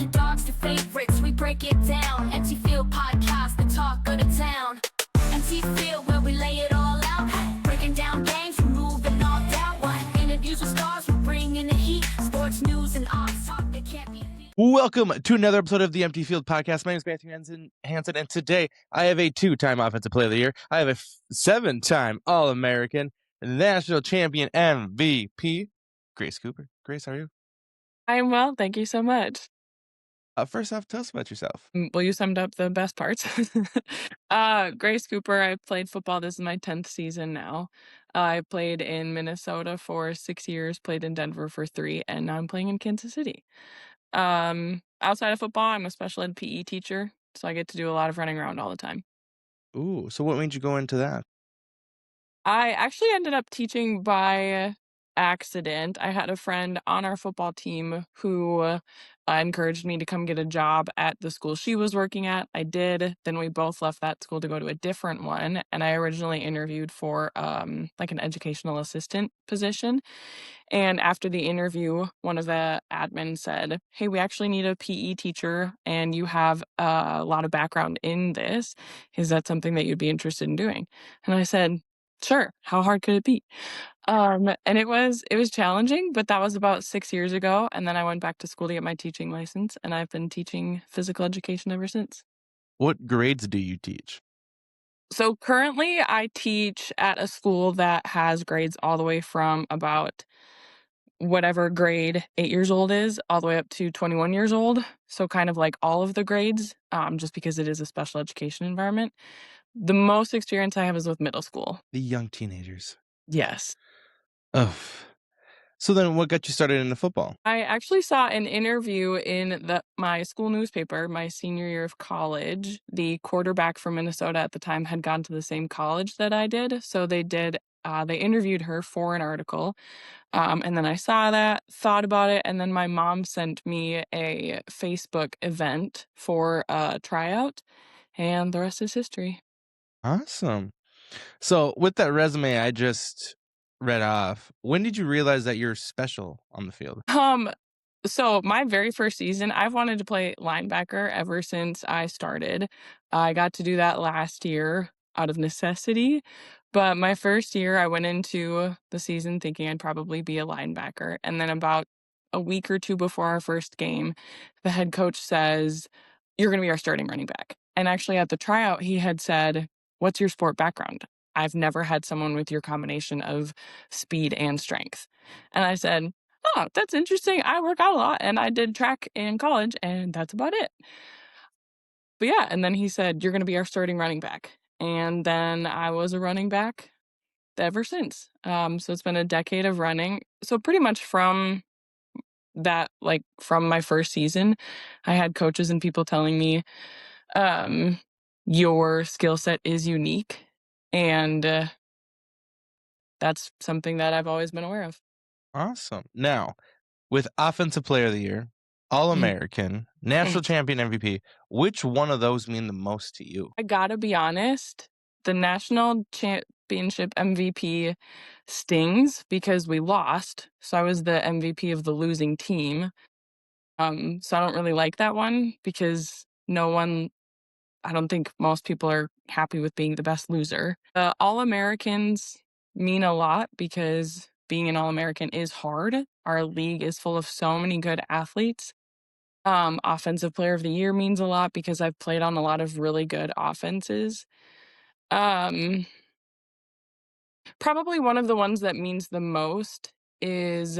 underdogs to favorites, we break it down. Empty Field Podcast, the talk of the town. Empty Field, where we lay it all out. Breaking down games, removing all doubt. One interviews with stars, we're bringing the heat. Sports news and odds talk that can't be beat. Welcome to another episode of the Empty Field Podcast. My name is Matthew Hansen, and today I have a 2-time Offensive Player of the Year. I have a 7-time All-American, National Champion MVP, Grace Cooper. Grace, how are you? I'm well, thank you so much. First off, tell us about yourself. Well, you summed up the best parts. Grace Cooper, I've played football. This is my 10th season now. I played in Minnesota for 6 years, played in Denver for 3, and now I'm playing in Kansas City. Outside of football, I'm a special ed PE teacher, so I get to do a lot of running around all the time. Ooh, so what made you go into that? I actually ended up teaching by accident. I had a friend on our football team who encouraged me to come get a job at the school she was working at. I did. Then we both left that school to go to a different one. And I originally interviewed for like an educational assistant position. And after the interview, one of the admins said, "Hey, we actually need a PE teacher, and you have a lot of background in this. Is that something that you'd be interested in doing?" And I said, "Sure. How hard could it be?" And it was challenging, but that was about 6 years ago. And then I went back to school to get my teaching license, and I've been teaching physical education ever since. What grades do you teach? So currently I teach at a school that has grades all the way from about whatever grade 8 years old is, all the way up to 21 years old. So kind of like all of the grades, just because it is a special education environment. The most experience I have is with middle school. The young teenagers. Yes. Oh. So then what got you started into football? I actually saw an interview in my school newspaper my senior year of college. The quarterback from Minnesota at the time had gone to the same college that I did. So they interviewed her for an article. And then I saw that, thought about it, and then my mom sent me a Facebook event for a tryout, and the rest is history. Awesome. So with that resume I just read off, when did you realize that you're special on the field? So my very first season, I've wanted to play linebacker ever since I started. I got to do that last year out of necessity. But my first year, I went into the season thinking I'd probably be a linebacker. And then about a week or two before our first game, the head coach says, "You're going to be our starting running back." And actually at the tryout, he had said, "What's your sport background? I've never had someone with your combination of speed and strength." And I said, "Oh, that's interesting. I work out a lot, and I did track in college, and that's about it." But yeah, and then he said, "You're going to be our starting running back." And then I was a running back ever since. So it's been a decade of running. So pretty much from that, like from my first season, I had coaches and people telling me, "Your skill set is unique." And that's something that I've always been aware of. Awesome. Now, with Offensive Player of the Year, All-American, National Champion MVP, which one of those mean the most to you? I gotta be honest, the national championship MVP stings because we lost. So I was the MVP of the losing team. So I don't really like that one because I don't think most people are happy with being the best loser. The All-Americans mean a lot because being an All-American is hard. Our league is full of so many good athletes. Offensive Player of the Year means a lot because I've played on a lot of really good offenses. Um, Probably one of the ones that means the most is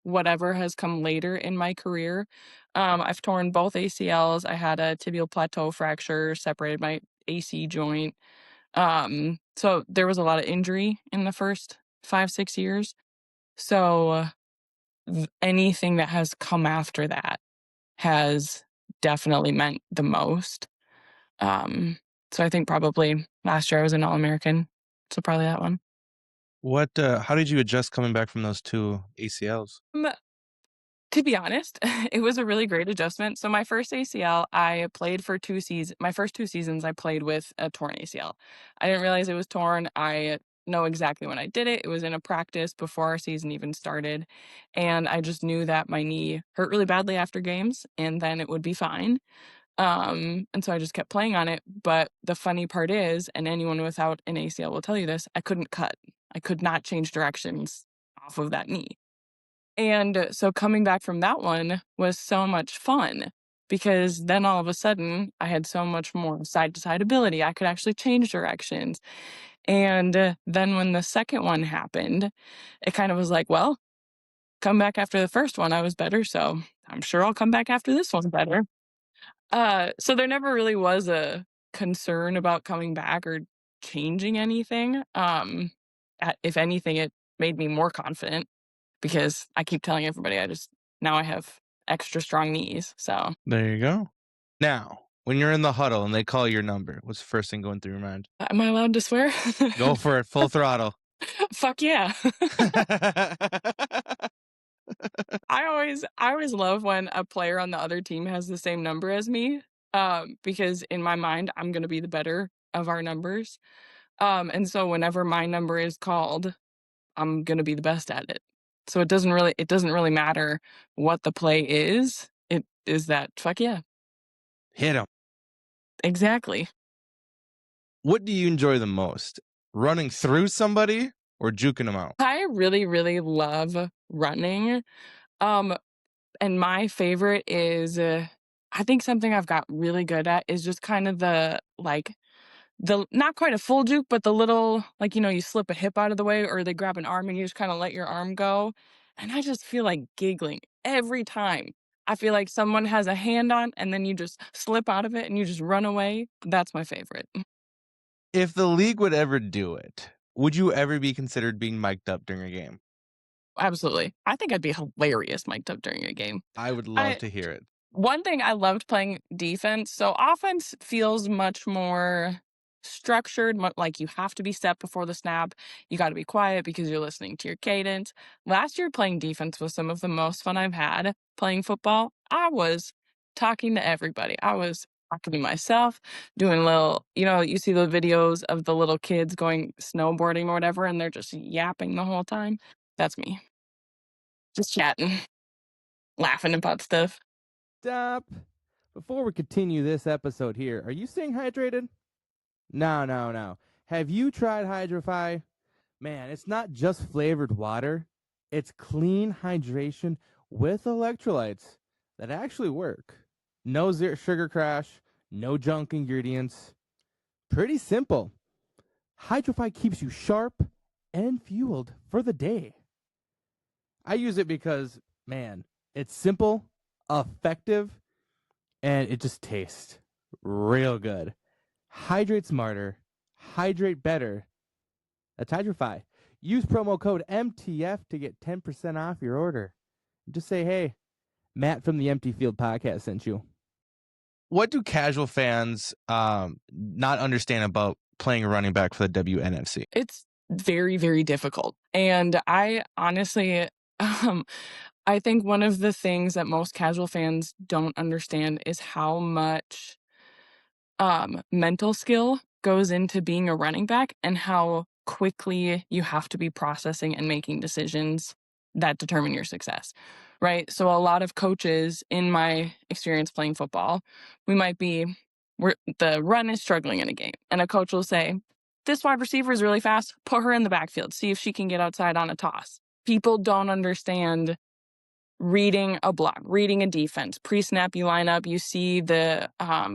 whatever has come later in my career. I've torn both ACLs. I had a tibial plateau fracture, separated my AC joint. So there was a lot of injury in the first 5-6 years. So anything that has come after that has definitely meant the most. So I think probably last year I was an All-American, so probably that one. How did you adjust coming back from those 2 ACLs? To be honest, it was a really great adjustment. So my first ACL, I played for 2 seasons. My first 2 seasons, I played with a torn ACL. I didn't realize it was torn. I know exactly when I did it. It was in a practice before our season even started. And I just knew that my knee hurt really badly after games and then it would be fine. And so I just kept playing on it. But the funny part is, and anyone without an ACL will tell you this, I couldn't cut. I could not change directions off of that knee. And so coming back from that one was so much fun because then all of a sudden I had so much more side to side ability. I could actually change directions. And then when the second one happened, it kind of was like, well, come back after the first one, I was better. So I'm sure I'll come back after this one better. So there never really was a concern about coming back or changing anything. If anything, it made me more confident because I keep telling everybody now I have extra strong knees. So There you go. Now, when you're in the huddle and they call your number, what's the first thing going through your mind? am I allowed to swear? Go for it, full throttle. Fuck yeah. I always love when a player on the other team has the same number as me. Because in my mind, I'm gonna be the better of our numbers. And so whenever my number is called, I'm gonna be the best at it. So it doesn't really matter what the play is. It is that fuck yeah. Hit him. Exactly. What do you enjoy the most? Running through somebody or juking them out? I really, really love running. And my favorite is I think something I've got really good at is just kind of the not quite a full juke, but the little, like, you slip a hip out of the way or they grab an arm and you just kind of let your arm go. And I just feel like giggling every time. I feel like someone has a hand on and then you just slip out of it and you just run away. That's my favorite. If the league would ever do it, would you ever be considered being mic'd up during a game? Absolutely. I think I'd be hilarious mic'd up during a game. I would love to hear it. One thing I loved playing defense. So offense feels much more structured, like you have to be set before the snap. You got to be quiet because you're listening to your cadence. Last year playing defense was some of the most fun I've had playing football. I was talking to everybody. I was talking to myself, doing little, you see the videos of the little kids going snowboarding or whatever, and they're just yapping the whole time. That's me. Just chatting, laughing about stuff. Stop. Before we continue this episode here, are you staying hydrated? No. Have you tried Hydrify? Man, it's not just flavored water. It's clean hydration with electrolytes that actually work. No sugar crash, no junk ingredients. Pretty simple. Hydrify keeps you sharp and fueled for the day. I use it because, man, it's simple, effective, and it just tastes real good. Hydrate smarter, hydrate better. That's Hydrify. Use promo code MTF to get 10% off your order. Just say, hey, Matt from the Empty Field podcast sent you. What do casual fans not understand about playing a running back for the WNFC? It's very, very difficult. And I honestly, I think one of the things that most casual fans don't understand is how much mental skill goes into being a running back and how quickly you have to be processing and making decisions that determine your success, right? So a lot of coaches, in my experience playing football, the run is struggling in a game, and a coach will say, this wide receiver is really fast, put her in the backfield, see if she can get outside on a toss. People don't understand reading a block, reading a defense. Pre-snap, you line up, you see the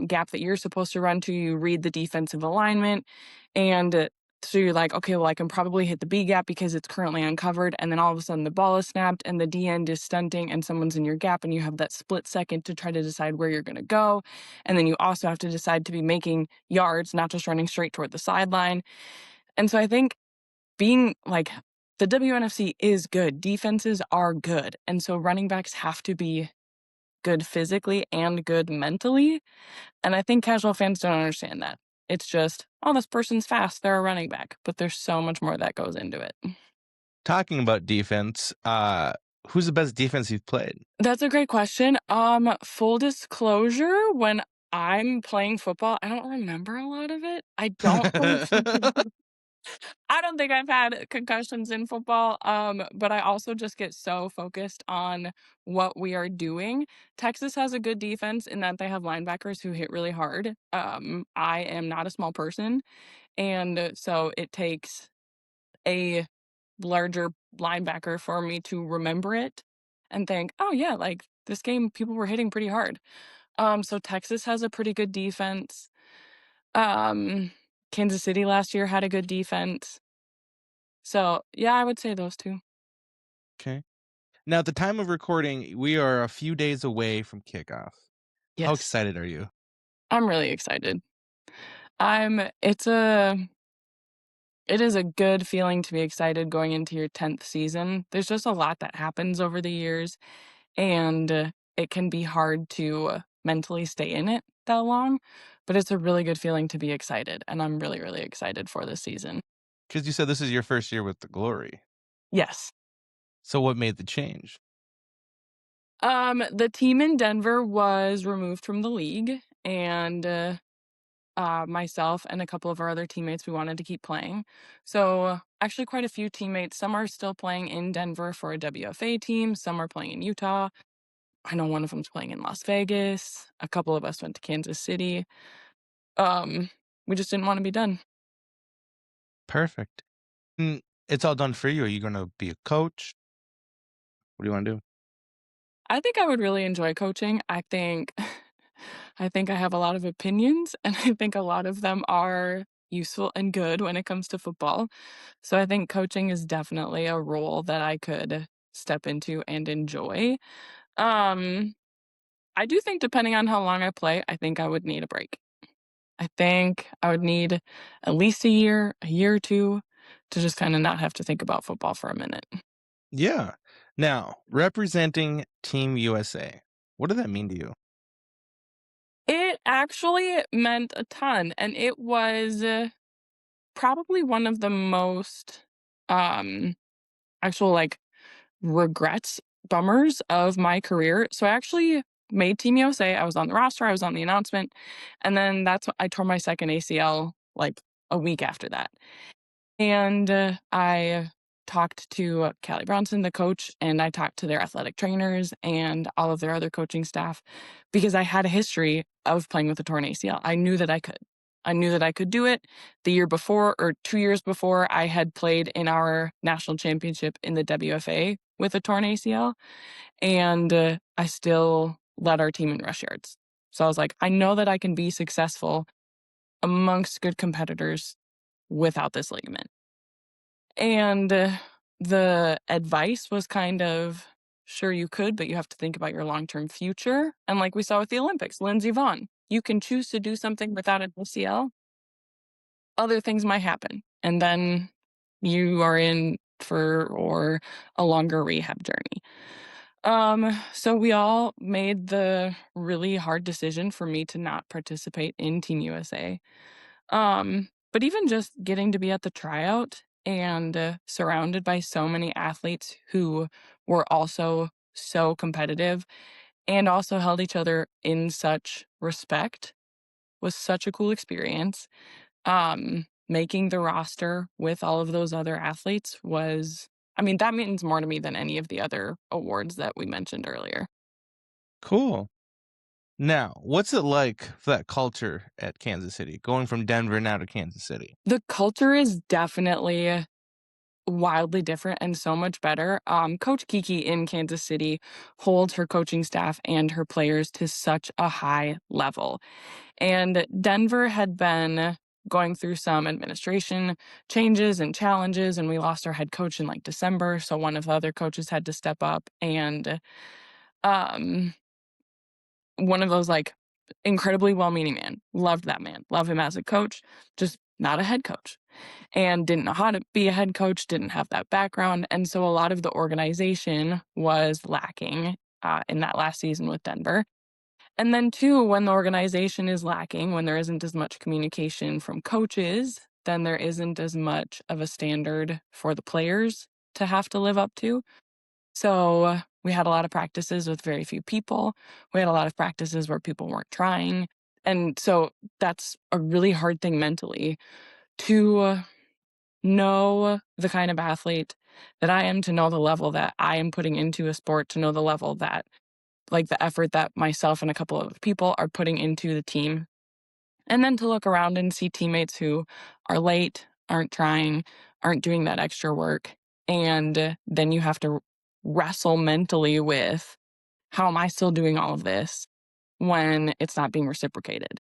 gap that you're supposed to run to, you read the defensive alignment, and so you're like, okay, well, I can probably hit the B gap because it's currently uncovered, and then all of a sudden the ball is snapped and the D end is stunting and someone's in your gap, and you have that split second to try to decide where you're going to go, and then you also have to decide to be making yards, not just running straight toward the sideline. And so I think being like, the WNFC is good. Defenses are good. And so running backs have to be good physically and good mentally. And I think casual fans don't understand that. It's just, oh, this person's fast, they're a running back. But there's so much more that goes into it. Talking about defense, who's the best defense you've played? That's a great question. Full disclosure, when I'm playing football, I don't remember a lot of it. I don't I don't think I've had concussions in football, but I also just get so focused on what we are doing. Texas has a good defense in that they have linebackers who hit really hard. I am not a small person, and so it takes a larger linebacker for me to remember it and think, "Oh, yeah, like, this game, people were hitting pretty hard." So Texas has a pretty good defense. Um, Kansas City last year had a good defense. So, yeah, I would say those 2. Okay. Now, at the time of recording, we are a few days away from kickoff. How Yes. excited are you? I'm really excited. I'm it's a it is a good feeling to be excited going into your 10th season. There's just a lot that happens over the years, and it can be hard to mentally stay in it that long, but it's a really good feeling to be excited, and I'm really, really excited for this season. Because you said this is your first year with the Glory. Yes. So what made the change? The team in Denver was removed from the league, and myself and a couple of our other teammates, we wanted to keep playing. So actually, quite a few teammates. Some are still playing in Denver for a WFA team. Some are playing in Utah. I know one of them's playing in Las Vegas. A couple of us went to Kansas City. Um, we just didn't want to be done. Perfect. Mm, it's all done for you. Are you going to be a coach? What do you want to do? I think I would really enjoy coaching. I think I think I have a lot of opinions, and I think a lot of them are useful and good when it comes to football. So I think coaching is definitely a role that I could step into and enjoy. Um, I do think depending on how long I play, I think I would need a break. I think I would need at least a year or 2 to just kinda not have to think about football for a minute. Yeah. Now, representing Team USA. What did that mean to you? It actually meant a ton, and it was probably one of the most, um, actual, like, regrets, bummers of my career. So I actually made Team USA. I was on the roster, I was on the announcement, and then I tore my second ACL, like, a week after that. And, I talked to Callie Brownson, the coach, and I talked to their athletic trainers and all of their other coaching staff because I had a history of playing with a torn ACL. I knew that I could. I knew that I could do it. The year before or 2 years before, I had played in our national championship in the WFA with a torn ACL, and, I still led our team in rush yards. So I was like, "I know that I can be successful amongst good competitors without this ligament." And, the advice was kind of, "Sure you could, but you have to think about your long-term future." And like we saw with the Olympics, Lindsey Vonn, you can choose to do something without an ACL, other things might happen, and then you are in for or a longer rehab journey. So we all made the really hard decision for me to not participate in Team USA. But even just getting to be at the tryout and surrounded by so many athletes who were also so competitive and also held each other in such respect was such a cool experience. Making the roster with all of those other athletes was, I mean, that means more to me than any of the other awards that we mentioned earlier. Cool. Now, what's it like for that culture at Kansas City, going from Denver now to Kansas City? The culture is definitely wildly different and so much better. Coach Kiki in Kansas City holds her coaching staff and her players to such a high level. And Denver had been going through some administration changes and challenges, and we lost our head coach in like December. So one of the other coaches had to step up. And um, one of those like incredibly well meaning man, loved that man, love him as a coach, just not a head coach and didn't know how to be a head coach, didn't have that background. And so a lot of the organization was lacking in that last season with Denver. And then, two, when the organization is lacking, when there isn't as much communication from coaches, then there isn't as much of a standard for the players to have to live up to. So we had a lot of practices with very few people. We had a lot of practices where people weren't trying. And so that's a really hard thing mentally to know the kind of athlete that I am, to know the level that I am putting into a sport, to know the level that, like, the effort that myself and a couple of people are putting into the team. And then to look around and see teammates who are late, aren't trying, aren't doing that extra work. And then you have to wrestle mentally with, how am I still doing all of this when it's not being reciprocated?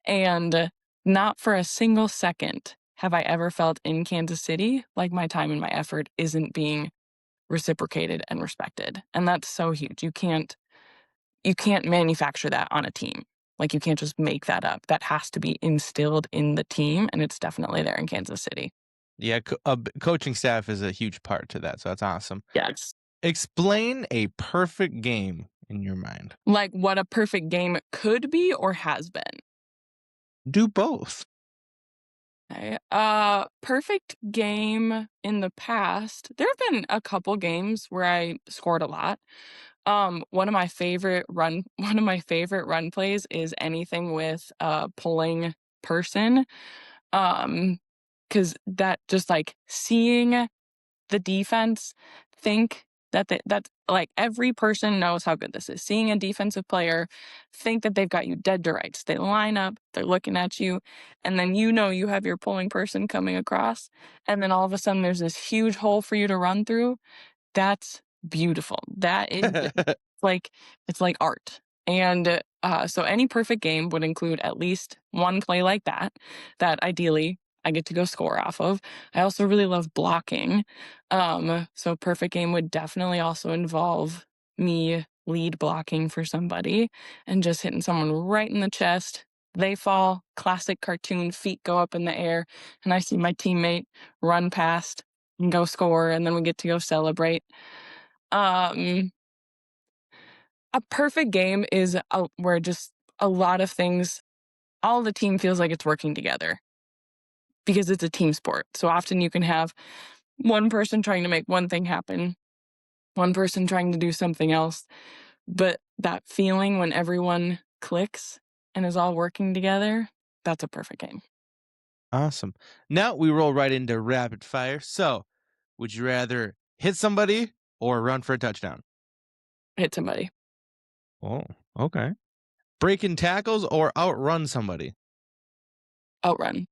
And not for a single second have I ever felt in Kansas City like my time and my effort isn't being reciprocated and respected. And that's so huge. You can't manufacture that on a team. Like, you can't just make that up. That has to be instilled in the team, and it's definitely there in Kansas City. Yeah, coaching staff is a huge part to that, so that's awesome. Yes. Explain a perfect game in your mind. Like, what a perfect game could be or has been. Do both. Okay. Perfect game in the past. There have been a couple games where I scored a lot. One of my favorite run one of my favorite run plays is anything with a pulling person. Because that, just like seeing the defense think that's like, every person knows how good this is. Seeing a defensive player think that they've got you dead to rights. They line up, they're looking at you, and then you have your pulling person coming across, and then all of a sudden there's this huge hole for you to run through. That's beautiful. That is like, it's like art. And so any perfect game would include at least one play like that, that ideally I get to go score off of. I also really love blocking. So perfect game would definitely also involve me lead blocking for somebody and just hitting someone right in the chest. They fall, classic cartoon, feet go up in the air, and I see my teammate run past and go score, and then we get to go celebrate. Um, a perfect game is where just a lot of things, all the team feels like it's working together because it's a team sport. So often you can have one person trying to make one thing happen, one person trying to do something else, but that feeling when everyone clicks and is all working together, that's a perfect game. Awesome. Now we roll right into rapid fire. So, would you rather hit somebody or run for a touchdown? Hit somebody. Oh, okay. Breaking tackles or outrun somebody? Outrun.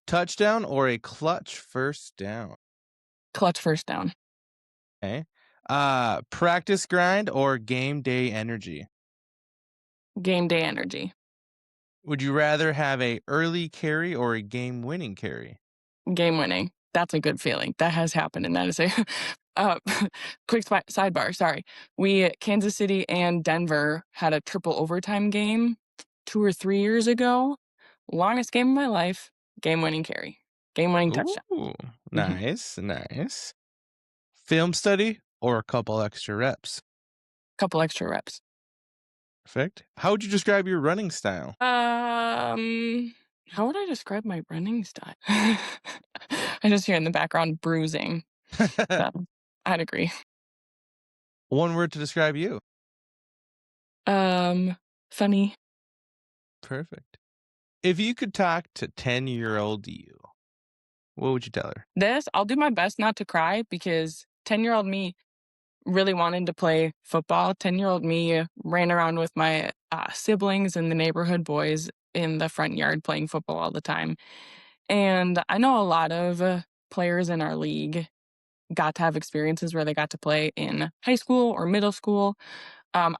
Touchdown or a clutch first down? Clutch first down. Okay. Practice grind or game day energy? Game day energy. Would you rather have a early carry or a game winning carry? Game winning. That's a good feeling. That has happened, and that is a uh, quick sidebar. Sorry, Kansas City and Denver had a triple overtime game 2 or 3 years ago. Longest game of my life. Game winning carry. Game winning touchdown. Ooh, Mhm. nice, nice. Film study or a couple extra reps? Couple extra reps. Perfect. How would you describe your running style? How would I describe my running style? I just hear in the background bruising. So I'd agree. One word to describe you. Funny. Perfect. If you could talk to 10-year-old you, what would you tell her? I'll do my best not to cry because 10-year-old me really wanted to play football. 10-year-old me ran around with my siblings and the neighborhood boys in the front yard playing football all the time. And I know a lot of players in our league got to have experiences where they got to play in high school or middle school.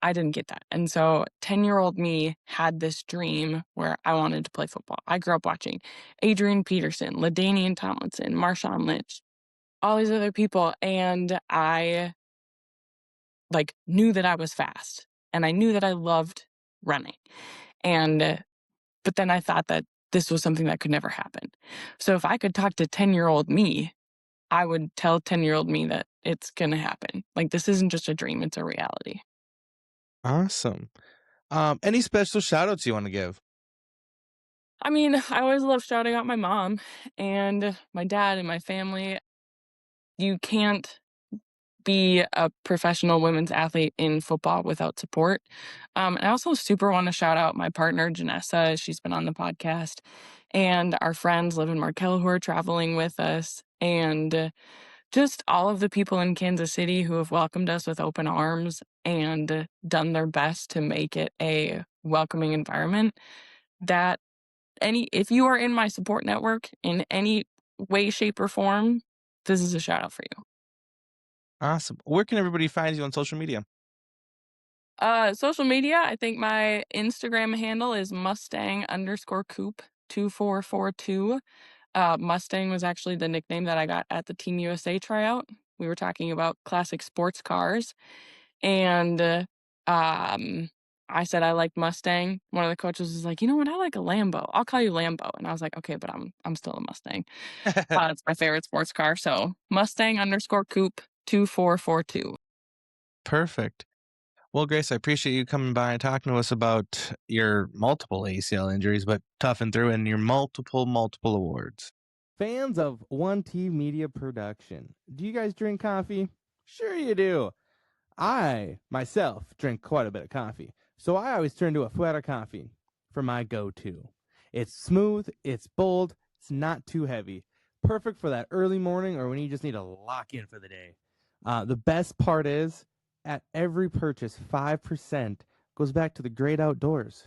I didn't get that. And so 10-year-old me had this dream where I wanted to play football. I grew up watching Adrian Peterson, LaDainian Tomlinson, Marshawn Lynch, all these other people. And I knew that I was fast and I knew that I loved running. And but then I thought that this was something that could never happen. So if I could talk to 10-year-old me, I would tell 10-year-old me that it's going to happen. Like, this isn't just a dream, it's a reality. Awesome. Any special shout outs you want to give? I mean, I always love shouting out my mom and my dad and my family. You can't be a professional women's athlete in football without support. And I also super want to shout out my partner, Janessa. She's been on the podcast, and our friends Liv and Markel who are traveling with us, and just all of the people in Kansas City who have welcomed us with open arms and done their best to make it a welcoming environment. That if you are in my support network in any way, shape, or form, this is a shout out for you. Awesome. Where can everybody find you on social media? Social media, I think my Instagram handle is Mustang_Coop2442. Mustang was actually the nickname that I got at the Team USA tryout. We were talking about classic sports cars, and I said I like Mustang. One of the coaches was like, you know what, I like a Lambo. I'll call you Lambo. And I was like, okay, but I'm still a Mustang. It's my favorite sports car. So Mustang_Coop2442. Perfect. Well, Grace, I appreciate you coming by and talking to us about your multiple ACL injuries, but toughing through and your multiple awards. Fans of 1T Media Production, do you guys drink coffee? Sure you do. I, myself, drink quite a bit of coffee, so I always turn to a Fuera coffee for my go-to. It's smooth, it's bold, it's not too heavy. Perfect for that early morning or when you just need to lock in for the day. The best part is, at every purchase, 5% goes back to the great outdoors.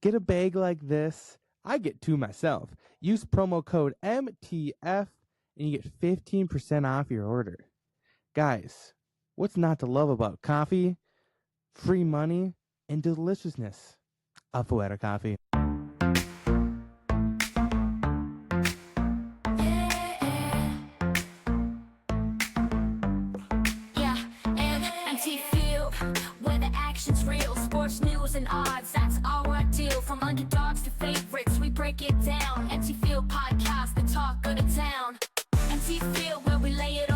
Get a bag like this. I get two myself. Use promo code MTF and you get 15% off your order. Guys, what's not to love about coffee, free money, and deliciousness? A Fuera coffee. Sports news and odds, that's our deal. From underdogs to favorites, we break it down. NT Field Podcast, the talk of the town. NT Field, where we lay it